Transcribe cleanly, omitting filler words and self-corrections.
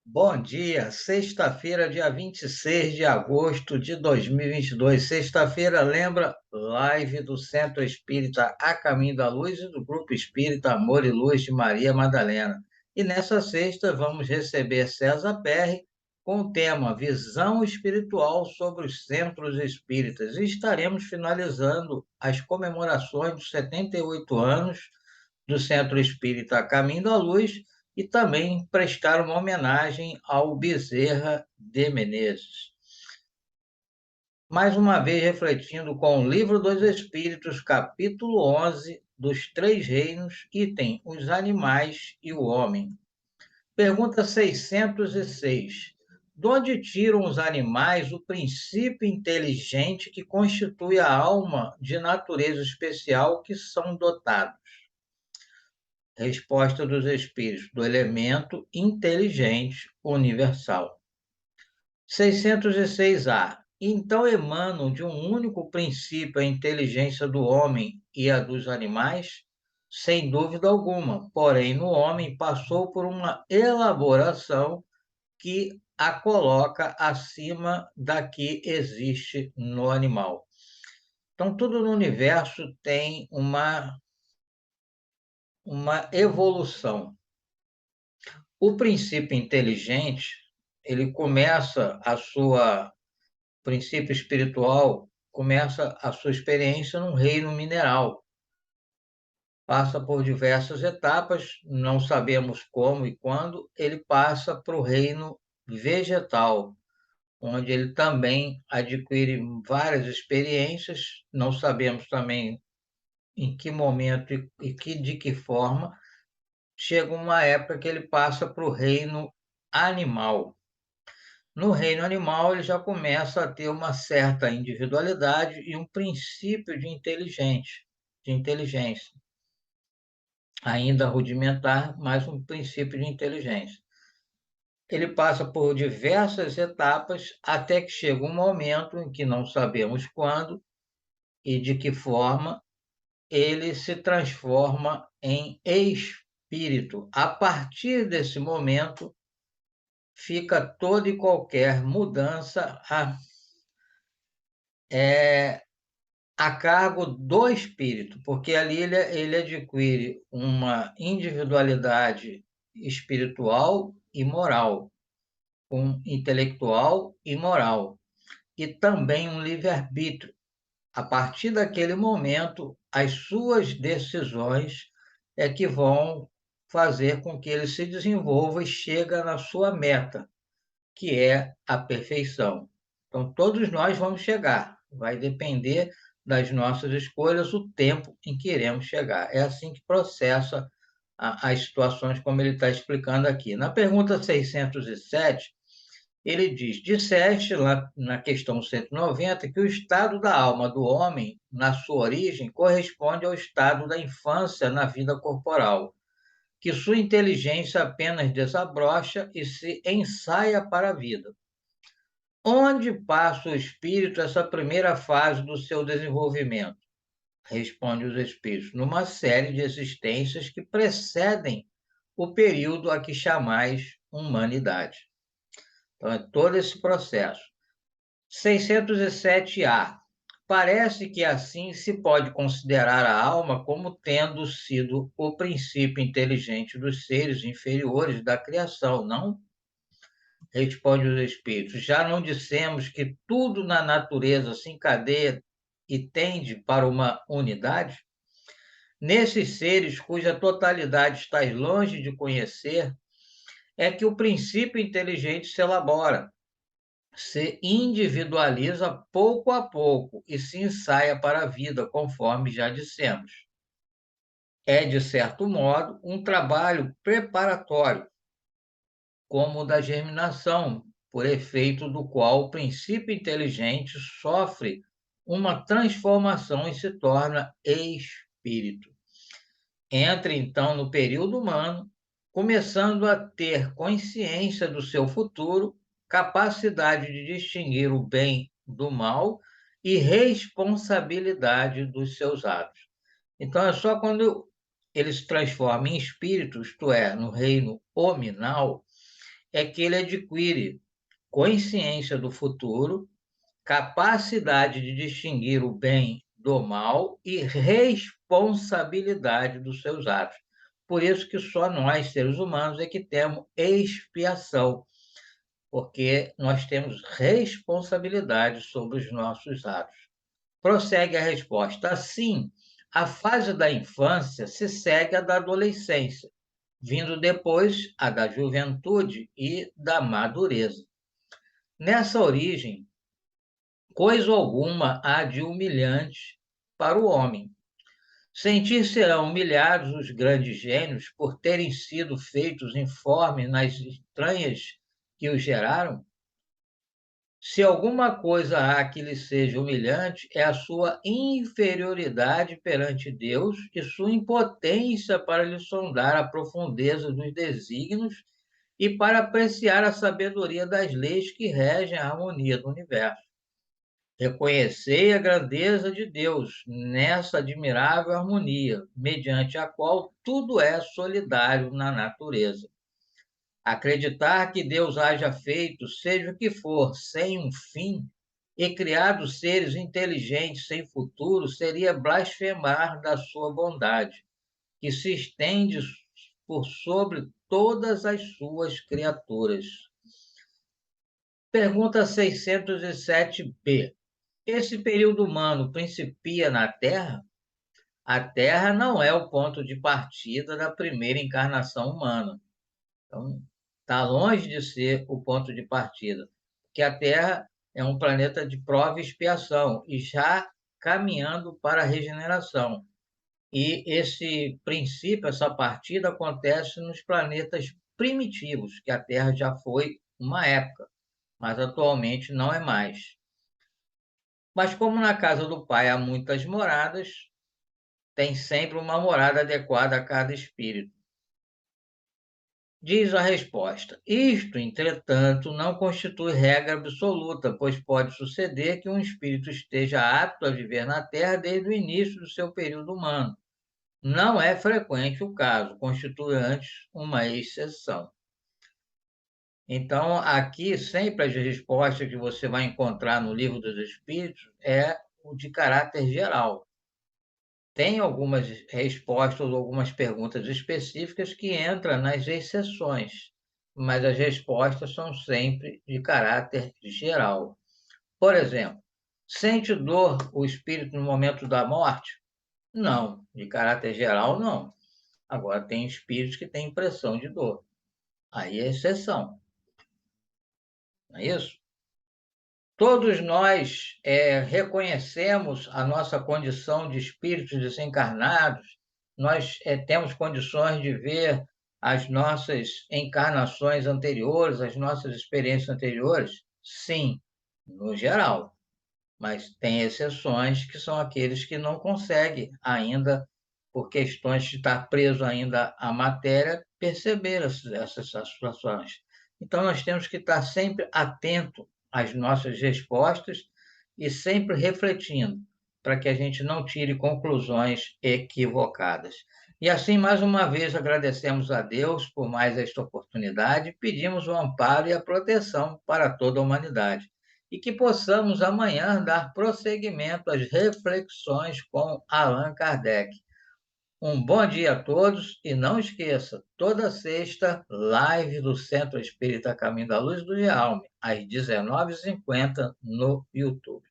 Bom dia, sexta-feira, dia 26 de agosto de 2022. Sexta-feira, lembra? Live do Centro Espírita A Caminho da Luz e do Grupo Espírita Amor e Luz de Maria Madalena. E nessa sexta vamos receber César Perry com o tema Visão Espiritual sobre os Centros Espíritas. E estaremos finalizando as comemorações dos 78 anos do Centro Espírita A Caminho da Luz e também prestar uma homenagem ao Bezerra de Menezes. Mais uma vez refletindo com o Livro dos Espíritos, capítulo 11, dos Três Reinos, item Os Animais e o Homem. Pergunta 606. De onde tiram os animais o princípio inteligente que constitui a alma de natureza especial que são dotados? Resposta dos espíritos: do elemento inteligente universal. 606A. Então emanam de um único princípio a inteligência do homem e a dos animais? Sem dúvida alguma, porém, no homem passou por uma elaboração que a coloca acima da que existe no animal. Então, tudo no universo tem uma evolução. O princípio inteligente, ele começa a sua princípio espiritual, começa a sua experiência num reino mineral. Passa por diversas etapas, não sabemos como e quando, ele passa para o reino vegetal, onde ele também adquire várias experiências, não sabemos também em que momento de que forma. Chega uma época que ele passa para o reino animal. No reino animal, ele já começa a ter uma certa individualidade e um princípio de inteligência, ainda rudimentar, mas um princípio de inteligência. Ele passa por diversas etapas até que chega um momento em que não sabemos quando e de que forma ele se transforma em espírito. A partir desse momento, fica toda e qualquer mudança a cargo do espírito, porque ali ele adquire uma individualidade espiritual e moral, intelectual e moral, e também um livre-arbítrio. A partir daquele momento, as suas decisões é que vão fazer com que ele se desenvolva e chegue na sua meta, que é a perfeição. Então, todos nós vamos chegar, vai depender das nossas escolhas o tempo em que iremos chegar. É assim que processa as situações, como ele está explicando aqui. Na pergunta 607, ele diz: disseste lá na questão 190 que o estado da alma do homem, na sua origem, corresponde ao estado da infância na vida corporal, que sua inteligência apenas desabrocha e se ensaia para a vida. Onde passa o espírito essa primeira fase do seu desenvolvimento? Responde os espíritos: numa série de existências que precedem o período a que chamais humanidade. Então, é todo esse processo. 607A. Parece que assim se pode considerar a alma como tendo sido o princípio inteligente dos seres inferiores da criação, não? Responde os espíritos: já não dissemos que tudo na natureza se encadeia e tende para uma unidade? Nesses seres cuja totalidade estás longe de conhecer, é que o princípio inteligente se elabora, se individualiza pouco a pouco e se ensaia para a vida, conforme já dissemos. É, de certo modo, um trabalho preparatório, como o da germinação, por efeito do qual o princípio inteligente sofre uma transformação e se torna espírito. Entra, então, no período humano, começando a ter consciência do seu futuro, capacidade de distinguir o bem do mal e responsabilidade dos seus atos. Então, é só quando ele se transforma em espírito, isto é, no reino hominal, é que ele adquire consciência do futuro, capacidade de distinguir o bem do mal e responsabilidade dos seus atos. Por isso que só nós, seres humanos, é que temos expiação, porque nós temos responsabilidade sobre os nossos atos. Prossegue a resposta. Assim, a fase da infância se segue à da adolescência, vindo depois a da juventude e da madureza. Nessa origem, coisa alguma há de humilhante para o homem. Sentir-se-ão humilhados os grandes gênios por terem sido feitos informes nas entranhas que os geraram? Se alguma coisa há que lhe seja humilhante, é a sua inferioridade perante Deus e sua impotência para lhe sondar a profundeza dos desígnios e para apreciar a sabedoria das leis que regem a harmonia do universo. Reconhecei a grandeza de Deus nessa admirável harmonia, mediante a qual tudo é solidário na natureza. Acreditar que Deus haja feito, seja o que for, sem um fim, e criado seres inteligentes sem futuro, seria blasfemar da sua bondade, que se estende por sobre todas as suas criaturas. Pergunta 607b. Esse período humano principia na Terra? A Terra não é o ponto de partida da primeira encarnação humana. Então, está longe de ser o ponto de partida, porque a Terra é um planeta de prova e expiação, e já caminhando para a regeneração. E esse princípio, essa partida, acontece nos planetas primitivos, que a Terra já foi uma época, mas atualmente não é mais. Mas como na casa do Pai há muitas moradas, tem sempre uma morada adequada a cada espírito. Diz a resposta: isto, entretanto, não constitui regra absoluta, pois pode suceder que um espírito esteja apto a viver na Terra desde o início do seu período humano. Não é frequente o caso, constitui antes uma exceção. Então, aqui, sempre as respostas que você vai encontrar no Livro dos Espíritos é o de caráter geral. Tem algumas respostas ou algumas perguntas específicas que entram nas exceções, mas as respostas são sempre de caráter geral. Por exemplo, sente dor o espírito no momento da morte? Não, de caráter geral, não. Agora, tem espíritos que têm impressão de dor. Aí é exceção, não é isso? Todos nós reconhecemos a nossa condição de espíritos desencarnados, nós temos condições de ver as nossas encarnações anteriores, as nossas experiências anteriores? Sim, no geral, mas tem exceções que são aqueles que não conseguem ainda, por questões de estar preso ainda à matéria, perceber essas situações. Então, nós temos que estar sempre atento às nossas respostas e sempre refletindo, para que a gente não tire conclusões equivocadas. E assim, mais uma vez, agradecemos a Deus por mais esta oportunidade e pedimos o amparo e a proteção para toda a humanidade. E que possamos amanhã dar prosseguimento às reflexões com Allan Kardec. Um bom dia a todos e não esqueça, toda sexta, live do Centro Espírita Caminho da Luz do Realme, às 19h50 no YouTube.